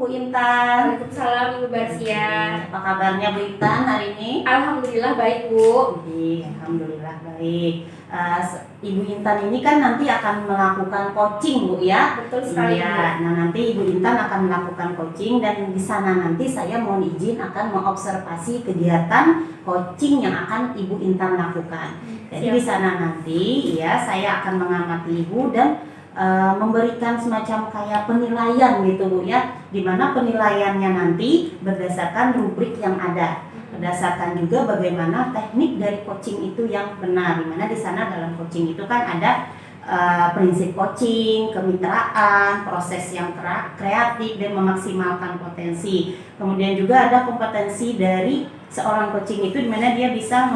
Bu Intan. Waalaikumsalam Ibu Barsia. Apa kabarnya Bu Intan hari ini? Alhamdulillah baik Bu. Alhamdulillah baik. Ibu Intan ini kan nanti akan melakukan coaching Bu ya. Betul sekali. Iya. Nah nanti Ibu Intan akan melakukan coaching dan di sana nanti saya mohon izin akan mengobservasi kegiatan coaching yang akan Ibu Intan lakukan. Jadi di sana nanti ya saya akan mengamati Ibu dan memberikan semacam kayak penilaian gitu Bu ya, dimana penilaiannya nanti berdasarkan rubrik yang ada, berdasarkan juga bagaimana teknik dari coaching itu yang benar, dimana di sana dalam coaching itu kan ada prinsip coaching, kemitraan, proses yang kreatif dan memaksimalkan potensi. Kemudian juga ada kompetensi dari seorang coaching itu dimana dia bisa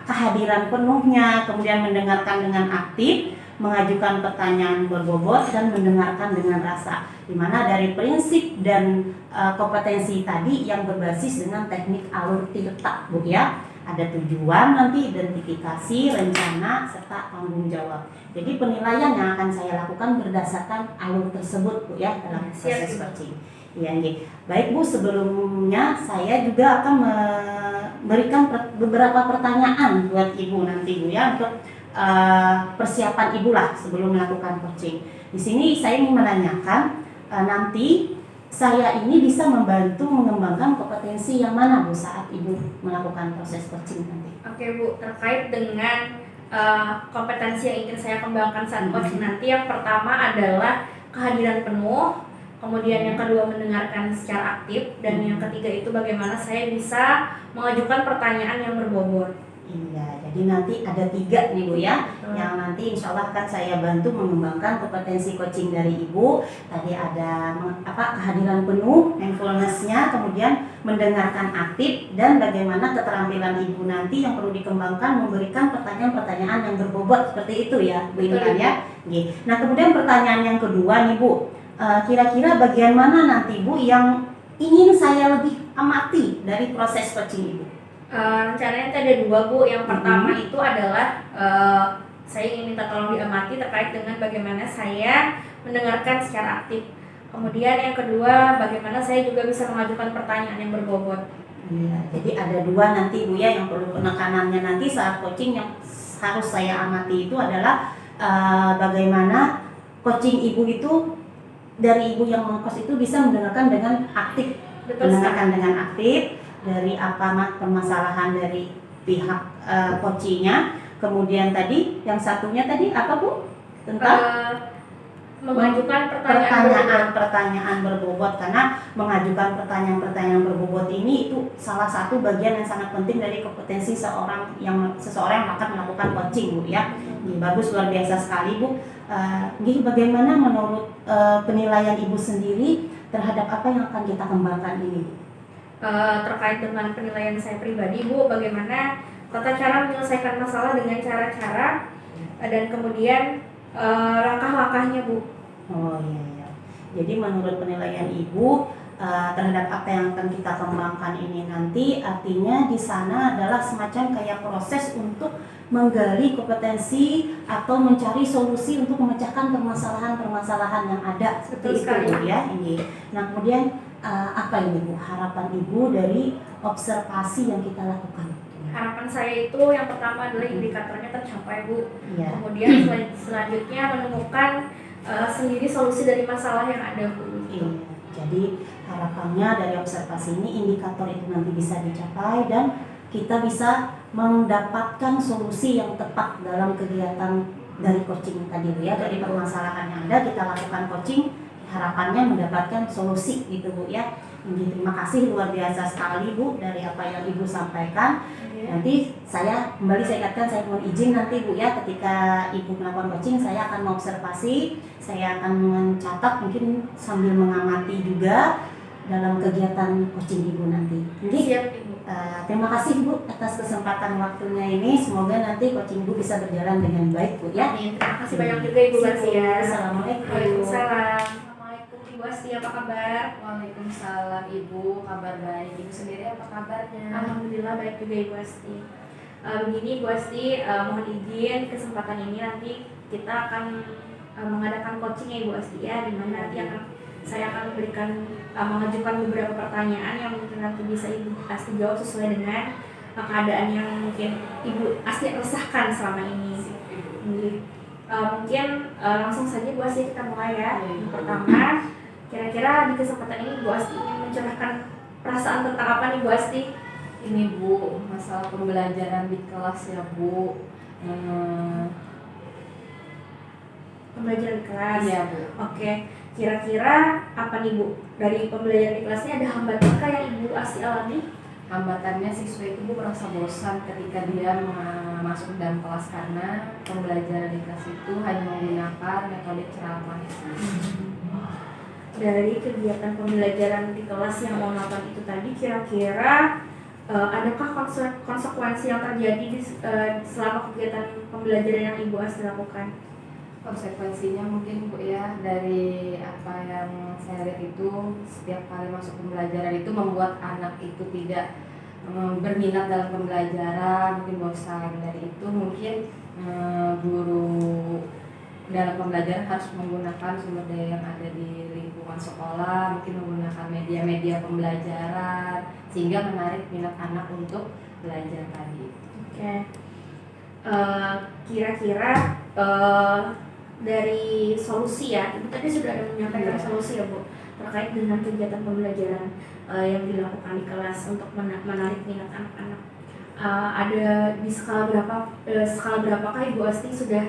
kehadiran penuhnya, kemudian mendengarkan dengan aktif, mengajukan pertanyaan berbobot dan mendengarkan dengan rasa. Dimana dari prinsip dan kompetensi tadi yang berbasis dengan teknik alur tiltak Bu ya. Ada tujuan, nanti identifikasi, rencana, serta tanggung jawab. Jadi penilaian yang akan saya lakukan berdasarkan alur tersebut Bu ya dalam proses coaching. Ya, baik Bu, sebelumnya saya juga akan memberikan beberapa pertanyaan buat Ibu nanti Bu ya untuk persiapan Ibu lah sebelum melakukan coaching. Di sini saya ingin menanyakan nanti saya ini bisa membantu mengembangkan kompetensi yang mana Bu saat Ibu melakukan proses coaching nanti? Oke Bu, terkait dengan kompetensi yang ingin saya kembangkan saat coaching nanti, yang pertama adalah kehadiran penuh, kemudian yang kedua mendengarkan secara aktif, dan yang ketiga itu bagaimana saya bisa mengajukan pertanyaan yang berbobot. Iya, jadi nanti ada 3 nih Bu ya, yang nanti insya Allah akan saya bantu mengembangkan kompetensi coaching dari Ibu. Tadi ada kehadiran penuh, mindfulness-nya, kemudian mendengarkan aktif, dan bagaimana keterampilan Ibu nanti yang perlu dikembangkan memberikan pertanyaan-pertanyaan yang berbobot seperti itu ya Bu Intan ya. Nah kemudian pertanyaan yang kedua nih Bu, kira-kira bagian mana nanti Bu yang ingin saya lebih amati dari proses coaching Ibu? Rencananya ada 2 Bu. Yang pertama itu adalah saya ingin minta tolong diamati terkait dengan bagaimana saya mendengarkan secara aktif. Kemudian yang kedua, bagaimana saya juga bisa mengajukan pertanyaan yang berbobot. Ya, jadi ada 2 nanti Bu ya yang perlu penekanannya nanti saat coaching yang harus saya amati itu adalah bagaimana coaching Ibu itu dari Ibu yang mengkos itu bisa mendengarkan dengan aktif. Mendengarkan dengan aktif dari apa permasalahan dari pihak coachingnya. Kemudian tadi yang satunya tadi apa Bu? Tentang mengajukan pertanyaan berbobot, karena mengajukan pertanyaan berbobot ini itu salah satu bagian yang sangat penting dari kompetensi seseorang yang akan melakukan coaching Bu ya. Bagus, luar biasa sekali Bu. Bagaimana menurut penilaian Ibu sendiri terhadap apa yang akan kita kembangkan ini? Terkait dengan penilaian saya pribadi Bu, bagaimana tata cara menyelesaikan masalah dengan cara-cara dan kemudian langkah-langkahnya Bu. Oh iya. Jadi menurut penilaian Ibu terhadap apa yang akan kita kembangkan ini nanti, artinya di sana adalah semacam kayak proses untuk menggali kompetensi atau mencari solusi untuk memecahkan permasalahan-permasalahan yang ada seperti itu Bu ya. Nah kemudian apa ini Bu harapan Ibu dari observasi yang kita lakukan? Harapan saya itu yang pertama adalah indikatornya tercapai Bu. Ya. Kemudian selanjutnya menemukan sendiri solusi dari masalah yang ada Bu. Iya. Jadi harapannya dari observasi ini indikator itu nanti bisa dicapai dan kita bisa mendapatkan solusi yang tepat dalam kegiatan dari coaching tadi Bu ya. Dari permasalahan yang ada kita lakukan coaching, harapannya mendapatkan solusi gitu Bu ya. Terima kasih luar biasa sekali Bu dari apa yang Ibu sampaikan. Nanti saya ingatkan, saya mohon izin nanti Bu ya, ketika Ibu melakukan coaching saya akan mengobservasi, saya akan mencatat mungkin sambil mengamati juga dalam kegiatan coaching Ibu nanti. Siap Ibu. Terima kasih Bu atas kesempatan waktunya ini, semoga nanti coaching Ibu bisa berjalan dengan baik Bu ya. Terima kasih banyak juga Ibu Barsia. Assalamualaikum. Waalaikumsalam. Ibu Asti, apa kabar? Waalaikumsalam Ibu, kabar baik. Ibu sendiri apa kabarnya? Alhamdulillah baik juga Ibu Asti. Begini Ibu Asti, mohon izin kesempatan ini nanti kita akan mengadakan coaching ya Ibu Asti ya, di mana nanti saya akan mengajukan beberapa pertanyaan yang mungkin nanti bisa Ibu Asti jawab sesuai dengan keadaan yang mungkin Ibu Asti resahkan selama ini. Mungkin langsung saja Bu Asti kita mulai ya. Yang pertama, kira-kira di kesempatan ini Bu Asti ingin mencurahkan perasaan tentang apa nih Bu Asti? Ini Bu, masalah pembelajaran di kelas ya Bu. Pembelajaran di kelas. Iya Bu. Oke, kira-kira apa nih Bu? Dari pembelajaran di kelasnya ada hambatankah yang Ibu Asti alami? Hambatannya siswa itu Bu merasa bosan ketika dia masuk dalam kelas karena pembelajaran di kelas itu hanya menggunakan metode ceramah. Dari kegiatan pembelajaran di kelas yang monoton itu tadi, kira-kira adakah konsekuensi yang terjadi selama kegiatan pembelajaran yang Ibu Asti lakukan? Konsekuensinya mungkin Bu ya, dari apa yang saya lihat itu setiap kali masuk pembelajaran itu membuat anak itu tidak berminat dalam pembelajaran, mungkin bosan. Dari itu mungkin guru dalam pembelajaran harus menggunakan sumber daya yang ada di lingkungan sekolah, mungkin menggunakan media-media pembelajaran sehingga menarik minat anak untuk belajar tadi. Oke. Kira-kira dari solusi ya, Ibu tadi sudah ada menyampaikan solusi ya Bu terkait dengan kegiatan pembelajaran yang dilakukan di kelas untuk menarik minat anak-anak. Ada di skala berapakah Ibu Asti sudah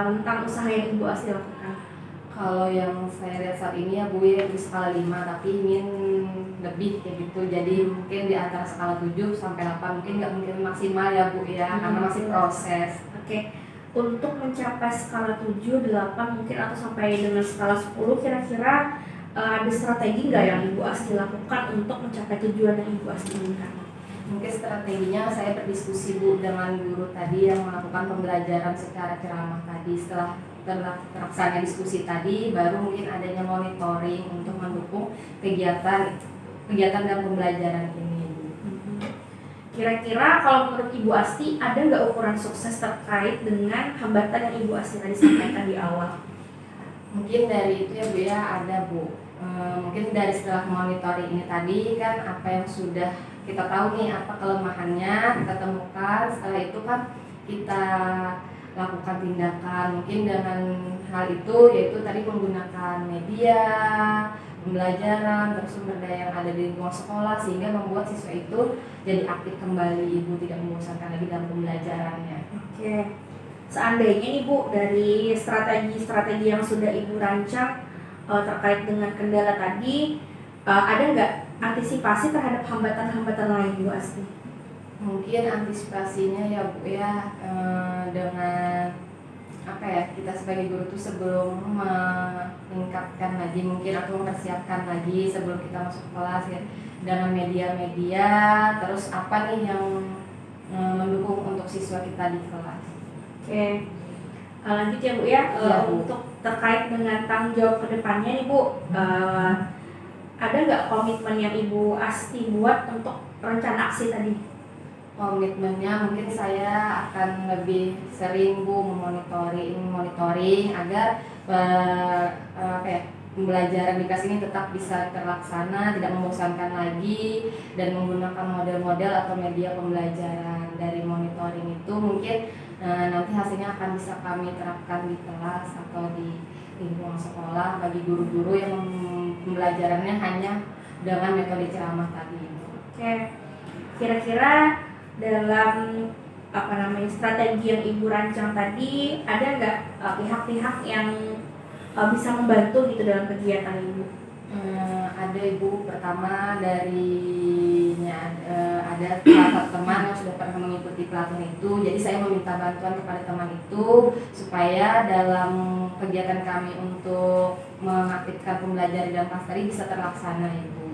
tentang usaha yang Ibu Asti lakukan? Kalau yang saya lihat saat ini ya Bu ya di skala 5, tapi ingin lebih kayak gitu. Jadi mungkin di antara skala 7 sampai 8, mungkin nggak mungkin maksimal ya Bu ya, karena masih proses. Oke. Untuk mencapai skala 7, 8 mungkin atau sampai dengan skala 10, kira-kira ada strategi nggak yang Ibu Asti lakukan untuk mencapai tujuan yang Ibu Asti inginkan? Mungkin strateginya saya berdiskusi Bu dengan guru tadi yang melakukan pembelajaran secara ceramah tadi. Setelah terlaksana diskusi tadi, baru mungkin adanya monitoring untuk mendukung kegiatan dalam pembelajaran ini. Kira-kira kalau menurut Ibu Asti ada nggak ukuran sukses terkait dengan hambatan yang Ibu Asti tadi sampaikan di awal? Mungkin dari itu ya Bu ya, ada Bu. Mungkin dari setelah monitoring ini tadi kan apa yang sudah kita tahu nih, apa kelemahannya kita temukan, setelah itu kan kita lakukan tindakan. Mungkin dengan hal itu yaitu tadi menggunakan media pembelajaran, terus sumber daya yang ada di lingkungan sekolah sehingga membuat siswa itu jadi aktif kembali, Ibu tidak membosankan lagi dalam pembelajarannya. Oke. Seandainya nih Bu, dari strategi-strategi yang sudah Ibu rancang terkait dengan kendala tadi, ada nggak antisipasi terhadap hambatan-hambatan lain Bu Asti? Mungkin antisipasinya ya Bu ya, dengan apa ya, kita sebagai guru tuh sebelum meningkatkan lagi mungkin atau mempersiapkan lagi sebelum kita masuk kelas ya, dengan media-media, terus apa nih yang mendukung untuk siswa kita di kelas. Oke. Lanjut ya Bu ya, Bu. untuk terkait dengan tanggung jawab kedepannya nih Bu, ada nggak komitmen yang Ibu Asti buat untuk rencana aksi tadi? Komitmennya mungkin saya akan lebih sering Bu monitoring agar pembelajaran di kelas ini tetap bisa terlaksana, tidak membosankan lagi, dan menggunakan model-model atau media pembelajaran. Dari monitoring itu mungkin nanti hasilnya akan bisa kami terapkan di kelas atau di lingkungan sekolah bagi guru-guru yang pembelajarannya hanya dengan metode ceramah tadi. Oke. Kira-kira dalam strategi yang Ibu rancang tadi, ada nggak pihak-pihak yang bisa membantu gitu dalam kegiatan Ibu? Ada Ibu, pertama ada salah satu teman yang sudah pernah mengikuti pelatihan itu, jadi saya meminta bantuan kepada teman itu supaya dalam kegiatan kami untuk mengaktifkan pembelajaran dalam kelas tadi bisa terlaksana Ibu.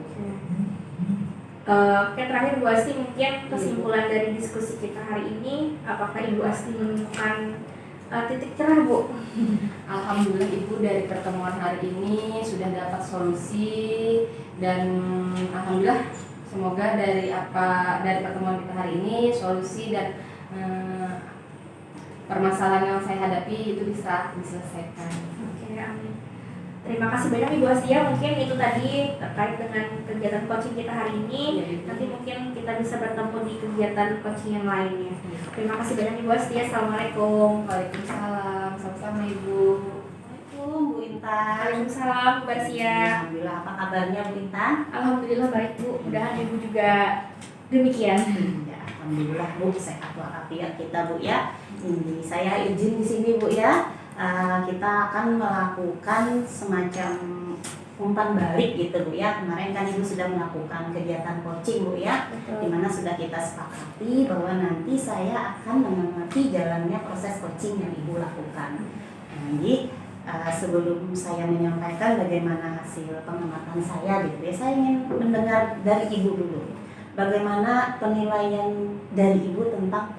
Oke, terakhir Bu Asti, mungkin kesimpulan dari diskusi kita hari ini, apakah Ibu Asti menemukan titik cerah Bu? Alhamdulillah Ibu, dari pertemuan hari ini sudah dapat solusi, dan alhamdulillah semoga dari pertemuan kita hari ini solusi dan permasalahan yang saya hadapi itu bisa diselesaikan. Oke, amin. Terima kasih banyak Ibu Astia, mungkin itu tadi terkait dengan kegiatan coaching kita hari ini. Nanti mungkin kita bisa bertemu di kegiatan coaching yang lainnya. Terima kasih banyak Ibu Astia. Assalamualaikum. Waalaikumsalam, sama-sama Ibu. Assalamualaikum Bu Intan. Waalaikumsalam Bu Astia. Alhamdulillah, apa kabarnya Bu Intan? Alhamdulillah baik Bu. Mudah-mudahan Ibu juga demikian. Ya, alhamdulillah Bu, sehat walafiat kita Bu ya. Ini saya izin di sini Bu ya. Kita akan melakukan semacam umpan balik gitu Bu ya. Kemarin kan Ibu sudah melakukan kegiatan coaching Bu ya, dimana sudah kita sepakati bahwa nanti saya akan mengamati jalannya proses coaching yang Ibu lakukan. Jadi sebelum saya menyampaikan bagaimana hasil pengamatan saya gitu ya, saya ingin mendengar dari Ibu dulu. Bagaimana penilaian dari Ibu tentang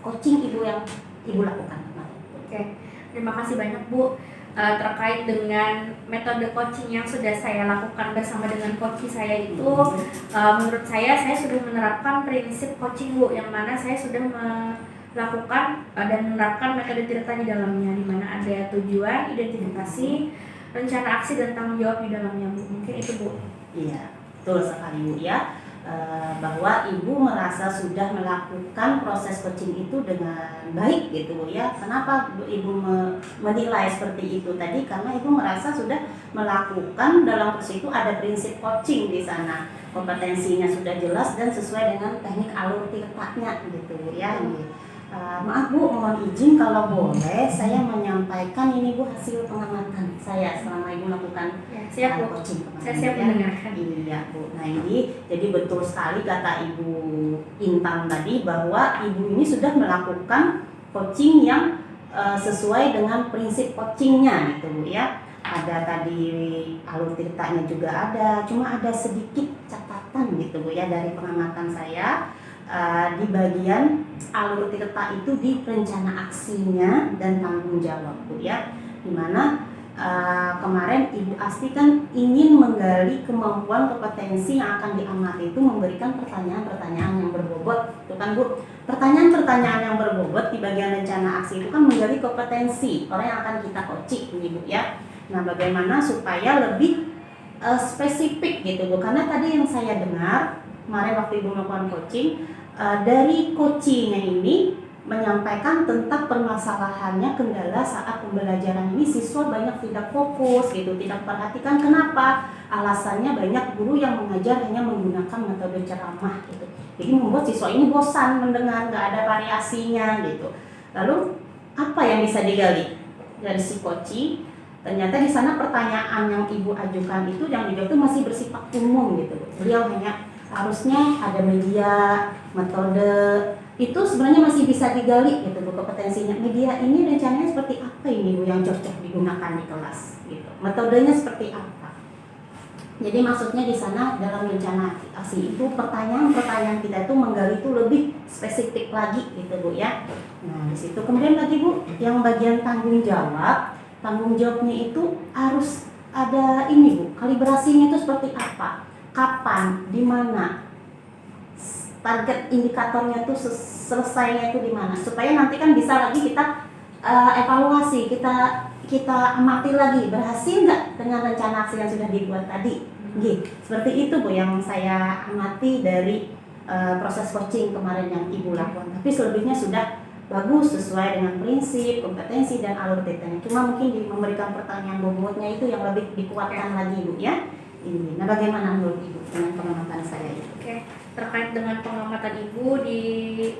coaching Ibu yang Ibu lakukan kemarin? Oke. Terima kasih banyak Bu terkait dengan metode coaching yang sudah saya lakukan bersama dengan coach saya itu menurut saya sudah menerapkan prinsip coaching Bu, yang mana saya sudah melakukan dan menerapkan metode Tirta di dalamnya, di mana ada tujuan, identifikasi, rencana aksi dan tanggung jawab di dalamnya Bu. Mungkin itu Bu. Iya, betul sekali Bu ya. Bahwa Ibu merasa sudah melakukan proses coaching itu dengan baik gitu Bu ya. Kenapa Ibu menilai seperti itu tadi? Karena Ibu merasa sudah melakukan dalam proses itu ada prinsip coaching di sana. Kompetensinya sudah jelas dan sesuai dengan teknik alur tirtanya gitu Bu ya. Maaf Bu, mohon izin kalau boleh saya menyampaikan ini Bu hasil pengamatan saya selama Ibu melakukan Siap Bu. coaching kemarin. Saya siap mendengarkan. Iya Bu. Nah ini jadi betul sekali kata Ibu Intan tadi bahwa Ibu ini sudah melakukan coaching yang sesuai dengan prinsip coachingnya gitu Bu ya. Ada tadi alur tirtanya juga ada, cuma ada sedikit catatan gitu Bu ya dari pengamatan saya. Di bagian alur tirta itu di rencana aksinya dan tanggung jawab Bu ya, dimana kemarin Ibu Asti kan ingin menggali kemampuan kompetensi yang akan diamati itu memberikan pertanyaan-pertanyaan yang berbobot itu kan Bu. Pertanyaan-pertanyaan yang berbobot di bagian rencana aksi itu kan menggali kompetensi orang yang akan kita coaching ini Bu ya. Nah bagaimana supaya lebih spesifik gitu Bu, karena tadi yang saya dengar kemarin waktu Ibu melakukan coaching, dari coachingnya ini menyampaikan tentang permasalahannya kendala saat pembelajaran ini siswa banyak tidak fokus gitu, tidak perhatikan. Kenapa? Alasannya banyak guru yang mengajar hanya menggunakan metode ceramah gitu. Jadi membuat siswa ini bosan mendengar, nggak ada variasinya gitu. Lalu apa yang bisa digali dari si coaching? Ternyata di sana pertanyaan yang Ibu ajukan itu yang dijawab itu masih bersifat umum gitu. Beliau hanya harusnya ada media, metode itu sebenarnya masih bisa digali gitu Bu kompetensinya. Media ini rencananya seperti apa ini Bu yang cocok digunakan di kelas gitu. Metodenya seperti apa? Jadi maksudnya di sana dalam rencana aksi itu pertanyaan-pertanyaan kita itu menggali itu lebih spesifik lagi gitu Bu ya. Nah, di situ kemudian lagi Bu yang bagian tanggung jawabnya itu harus ada ini Bu, kalibrasinya itu seperti apa? Kapan, di mana, target indikatornya itu selesainya itu di mana, supaya nanti kan bisa lagi kita evaluasi, kita amati lagi berhasil nggak dengan rencana aksi yang sudah dibuat tadi. Seperti itu Bu yang saya amati dari proses coaching kemarin yang Ibu lakukan. Tapi selebihnya sudah bagus sesuai dengan prinsip, kompetensi dan alur tirtanya. Cuma mungkin memberikan pertanyaan bobotnya itu yang lebih dikuatkan lagi Bu ya. Ini. Nah bagaimana menurut Ibu dengan pengamatan saya itu? Oke, terkait dengan pengamatan Ibu di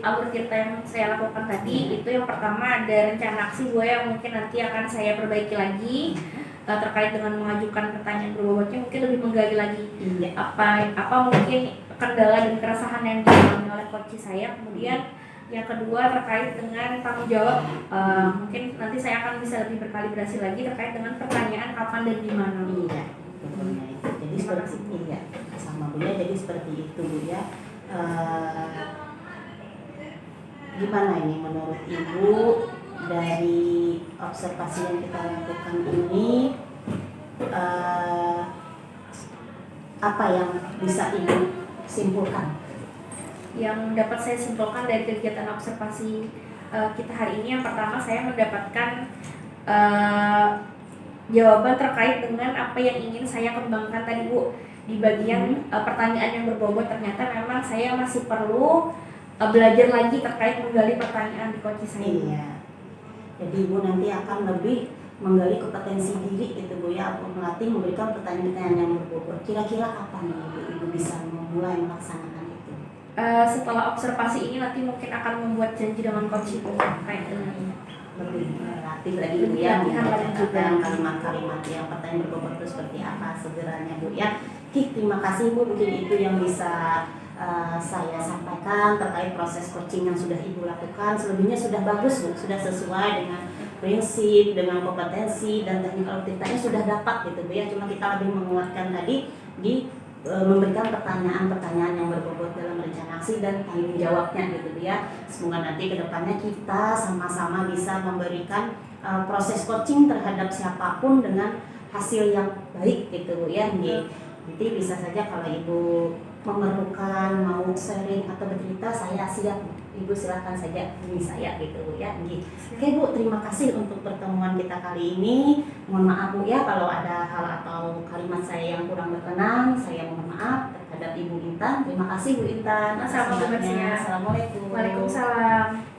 alur tirta yang saya lakukan tadi, itu yang pertama ada rencana aksi Bu yang mungkin nanti akan saya perbaiki lagi. Terkait dengan mengajukan pertanyaan berbobotnya mungkin lebih menggali lagi apa mungkin kendala dan keresahan yang dialami oleh coach saya. Kemudian yang kedua terkait dengan tanggung jawab, mungkin nanti saya akan bisa lebih berkalibrasi lagi terkait dengan pertanyaan kapan dan di mana. Iya. Jadi seperti itu ya, sama Bu ya. Jadi seperti itu Bu ya. Gimana ini menurut Ibu dari observasi yang kita lakukan ini, apa yang bisa Ibu simpulkan? Yang dapat saya simpulkan dari kegiatan observasi kita hari ini, yang pertama saya mendapatkan jawaban terkait dengan apa yang ingin saya kembangkan tadi Bu. Di bagian pertanyaan yang berbobot ternyata memang saya masih perlu belajar lagi terkait menggali pertanyaan di coaching saya. Iya. Jadi Ibu nanti akan lebih menggali kompetensi diri gitu Bu ya, untuk melatih memberikan pertanyaan-pertanyaan yang berbobot. Kira-kira kapan Ibu bisa memulai melaksanakan itu? Setelah observasi ini nanti mungkin akan membuat janji dengan coach itu terkait dengan Lebih melatih lagi Bu ya, Latihan lagi juga. mencatatkan kalimat-kalimat yang pertanyaan berbobot itu seperti apa segeranya Bu ya. Oke, terima kasih Bu, mungkin itu yang bisa saya sampaikan terkait proses coaching yang sudah Ibu lakukan. Selebihnya sudah bagus Bu, sudah sesuai dengan prinsip, dengan kompetensi dan teknik algoritmanya sudah dapat gitu Bu ya. Cuma kita lebih menguatkan tadi di memberikan pertanyaan-pertanyaan yang berbobot dalam rencana aksi dan tanggung jawabnya gitu Bu ya. Semoga nanti kedepannya kita sama-sama bisa memberikan proses coaching terhadap siapapun dengan hasil yang baik gitu Bu ya. Jadi bisa saja kalau Ibu memerlukan mau sharing atau bercerita, saya siap. Ibu silakan saja hubungi saya gitu Bu ya. Oke Bu, terima kasih untuk pertemuan kita kali ini. Mohon maaf Bu ya kalau ada hal atau kalimat saya yang kurang berkenan, saya mohon maaf terhadap Ibu Intan. Terima kasih Bu Intan. Sama-sama Bu Mersia. Assalamualaikum. Waalaikumsalam.